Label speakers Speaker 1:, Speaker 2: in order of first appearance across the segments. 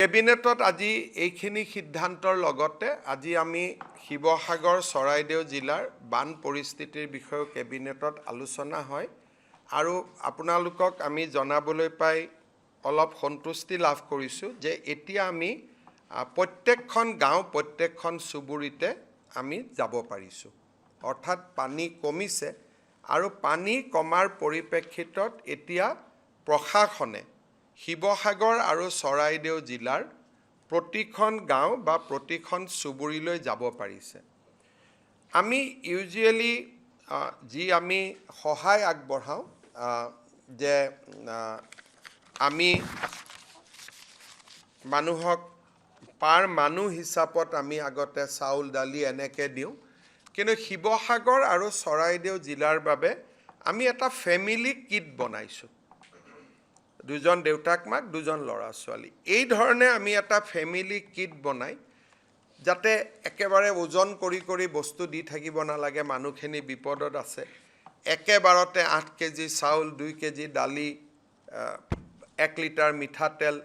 Speaker 1: কেবিনেটত আজি এইখিনি সিদ্ধান্তৰ লগতে আজি আমি শিৱসাগৰ চৰাইদেউ জিলাৰ বান পৰিস্থিতিৰ বিষয়ে কেবিনেটত আলোচনা হয় আৰু আপোনালোকক আমি জনাবলৈ পাই অলপ সন্তুষ্টি লাভ কৰিছোঁ যে এতিয়া আমি প্ৰত্যেকখন গাঁও প্ৰত্যেকখন চুবুৰীতে আমি যাব পাৰিছোঁ অৰ্থাৎ পানী কমিছে আৰু পানী কমাৰ পৰিপ্ৰেক্ষিতত এতিয়া প্ৰশাসনে শিৱসাগৰ আৰু চৰাইদেউ জিলাৰ প্ৰতিখন গাঁও বা প্ৰতিখন চুবুৰীলৈ যাব পাৰিছে আমি ইউজুৱেলি যি আমি সহায় আগবঢ়াওঁ যে আমি মানুহক পাৰ মানুহ হিচাপত আমি আগতে চাউল দালি এনেকৈ দিওঁ কিন্তু শিৱসাগৰ আৰু চৰাইদেউ জিলাৰ বাবে আমি এটা ফেমিলি কিট বনাইছোঁ দুজন দেউতাক মাক দুজন ল'ৰা ছোৱালী এই ধৰণে আমি এটা ফেমিলি কিট বনাই যাতে একেবাৰে ওজন কৰি বস্তু দি থাকিব নালাগে মানুহখিনি বিপদত আছে একেবাৰতে 8 কেজি চাউল 2 কেজি দালি 1 লিটাৰ মিঠাতেল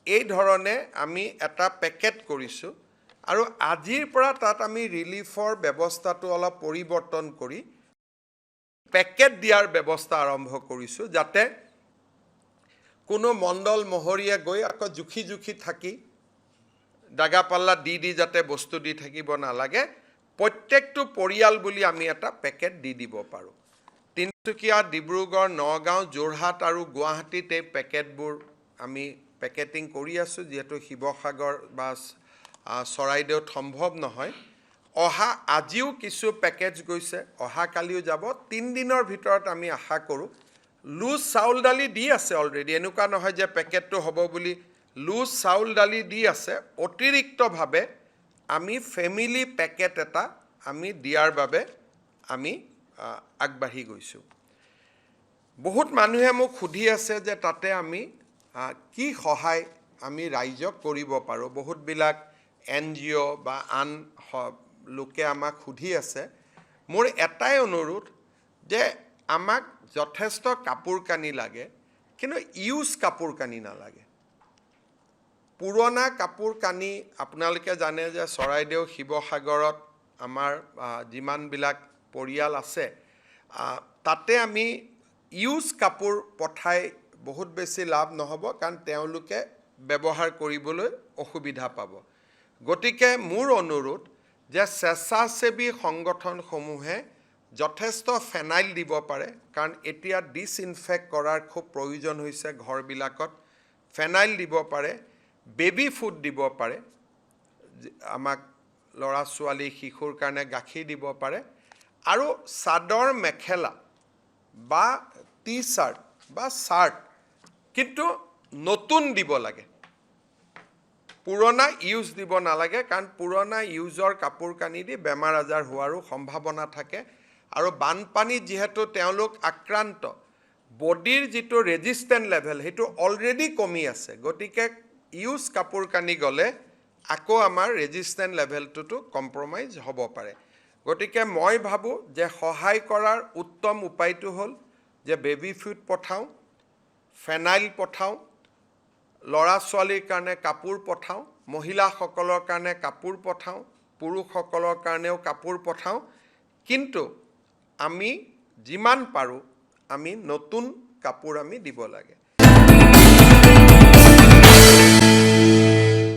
Speaker 1: এই ধৰণে আমি এটা পেকেট কৰিছোঁ আৰু আজিৰ পৰা তাত আমি ৰিলিফৰ ব্যৱস্থাটো অলপ পৰিৱৰ্তন কৰি পেকেট দিয়াৰ ব্যৱস্থা আৰম্ভ কৰিছোঁ যাতে কোনো মণ্ডল মহৰীয়া গৈ আকৌ জুখি থাকি দাগা পাল্লা দি যাতে বস্তু দি থাকিব নালাগে প্ৰত্যেকটো পৰিয়াল বুলি আমি এটা পেকেট দি দিব পাৰোঁ তিনিচুকীয়া ডিব্ৰুগড় নগাঁও যোৰহাট আৰু গুৱাহাটীত এই পেকেটবোৰ আমি পেকেটিং কৰি আছোঁ যেহেতু শিৱসাগৰ বা চৰাইদেউত সম্ভৱ নহয় আজিও কিছু পেকেজ গৈছে কালিও যাব 3 দিনৰ ভিতৰত আমি আশা কৰোঁ লুজ চাউল দালি দি আছে অলৰেডি এনেকুৱা নহয় যে পেকেটটো হ'ব বুলি লুজ চাউল দালি দি আছে অতিৰিক্তভাৱে আমি ফেমিলি পেকেট এটা আমি দিয়াৰ বাবে আমি আগবাঢ়ি গৈছোঁ বহুত মানুহে মোক সুধি আছে যে তাতে আমি কি সহায় আমি ৰাইজক কৰিব পাৰোঁ বহুতবিলাক NGO বা আন লোকে আমাক সুধি আছে মোৰ এটাই অনুৰোধ যে আমাক যথেষ্ট কাপোৰ কানি লাগে কিন্তু ইউজ কাপোৰ কানি নালাগে পুৰণা কাপোৰ কানি আপোনালোকে জানে যে চৰাইদেউ শিৱসাগৰত আমাৰ যিমানবিলাক পৰিয়াল আছে তাতে আমি ইউজ কাপোৰ পঠাই বহুত বেছি লাভ নহ'ব কাৰণ তেওঁলোকে ব্যৱহাৰ কৰিবলৈ অসুবিধা পাব গতিকে মোৰ অনুৰোধ যে স্বেচ্ছাসেৱী সংগঠনসমূহে যথেষ্ট ফেনাইল দিব পাৰে কাৰণ এতিয়া ডিসইনফেক্ট কৰাৰ খুব প্ৰয়োজন হৈছে ঘৰবিলাকত ফেনাইল দিব পাৰে বেবি ফুড দিব পাৰে আমাক ল'ৰা ছোৱালী শিশুৰ কাৰণে গাখীৰ দিব পাৰে আৰু চাদৰ মেখেলা বা টি-শাৰ্ট বা শাৰ্ট কিন্তু নতুন দিব লাগে পুৰণা ইউজ দিব নালাগে কাৰণ পুৰণা ইউজৰ কাপোৰ কানি দি বেমাৰ আজাৰ হোৱাৰো সম্ভাৱনা থাকে আৰু বানপানী যেহেতু তেওঁলোক আক্ৰান্ত বডিৰ যিটো ৰেজিষ্টেন্ট লেভেল হেতু অলৰেডি কমি আছে গতিকে ইউজ কাপোৰ কানি গলে আকৌ আমাৰ ৰেজিষ্টেন্ট লেভেলটো কম্প্ৰমাইজ হ'ব পাৰে গতিকে মই ভাবো যে সহায় কৰাৰ উত্তম উপায়টো হ'ল যে বেবি ফুড পঠাও ফেনাইল পঠাও ল'ৰা ছোৱালীৰ কাৰণে কাপোৰ পঠাও মহিলাসকলৰ কাৰণে কাপোৰ পঠাও পুৰুষসকলৰ কাৰণেও কাপোৰ পঠাও কিন্তু আমি যিমান পাৰোঁ আমি নতুন কাপোৰ আমি দিব লাগে